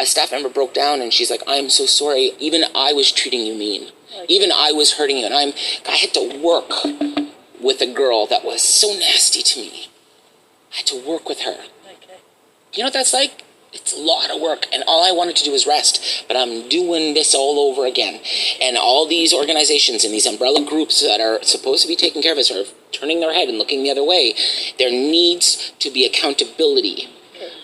a staff member broke down and she's like, I'm so sorry. Even I was treating you mean. Okay. Even I was hurting you. And I had to work with a girl that was so nasty to me. I had to work with her. Okay. You know what that's like? It's a lot of work, and all I wanted to do was rest, but I'm doing this all over again. And all these organizations and these umbrella groups that are supposed to be taking care of us are turning their head and looking the other way. There needs to be accountability.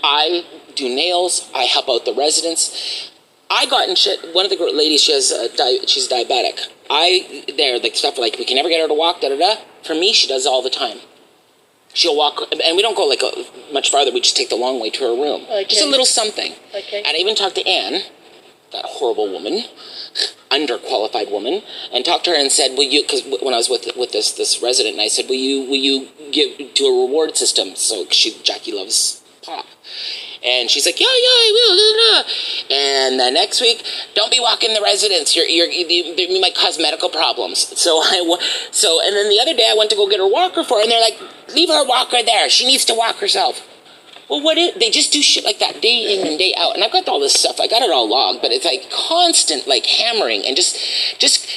I do nails. I help out the residents. I got in shit. One of the ladies, she's diabetic. Stuff like, we can never get her to walk, da-da-da. For me, she does it all the time. She'll walk, and we don't go much farther. We just take the long way to her room. Okay. Just a little something. Okay. And I even talked to Anne, that horrible woman, underqualified woman, and talked to her and said, "Will you?" Because when I was with this resident, and I said, "Will you do a reward system?" So Jackie loves pop. And she's like, yeah, I will. And the next week, don't be walking the residents. You might cause medical problems. So and then the other day I went to go get her walker for her, and they're like, leave her walker there. She needs to walk herself. Well, they just do shit like that day in and day out. And I've got all this stuff. I got it all logged, but it's like constant hammering and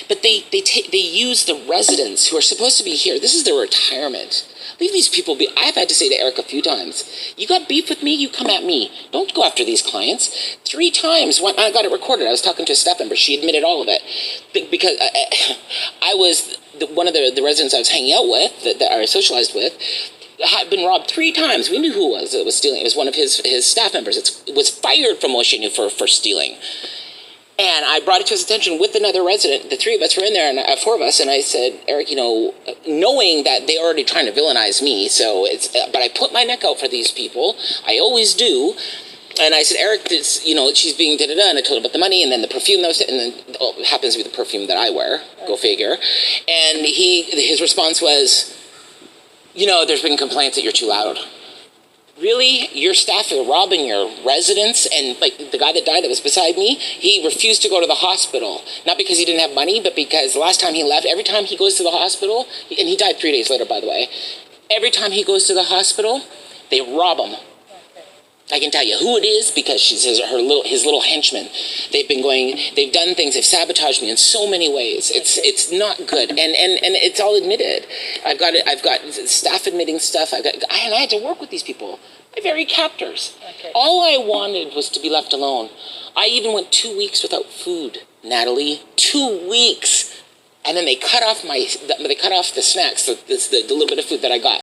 but they use the residents who are supposed to be here. This is their retirement. Leave these people be. I've had to say to Eric a few times, you got beef with me, you come at me. Don't go after these clients. 3 times, when I got it recorded, I was talking to a staff member. She admitted all of it. Because I was, one of the residents I was hanging out with, that I socialized with, had been robbed 3 times. We knew who it was that was stealing. It was one of his staff members. It was fired from Oceania for stealing. And I brought it to his attention with another resident. The 3 of us were in there, and 4 of us, and I said, Eric, knowing that they're already trying to villainize me, but I put my neck out for these people. I always do. And I said, Eric, she's being da-da-da, and I told him about the money, and then the perfume and then it happens to be the perfume that I wear. Go figure. And his response was, there's been complaints that you're too loud. Really? Your staff are robbing your residents? And the guy that died that was beside me, he refused to go to the hospital. Not because he didn't have money, but because the last time he left, every time he goes to the hospital, and he died 3 days later, by the way, every time he goes to the hospital, they rob him. I can tell you who it is because she's his little henchmen. They've done things, they've sabotaged me in so many ways. It's not good. And it's all admitted. I've got staff admitting stuff. And I had to work with these people. My very captors. Okay. All I wanted was to be left alone. I even went 2 weeks without food, Natalie. 2 weeks. And then they cut off the snacks, the little bit of food that I got.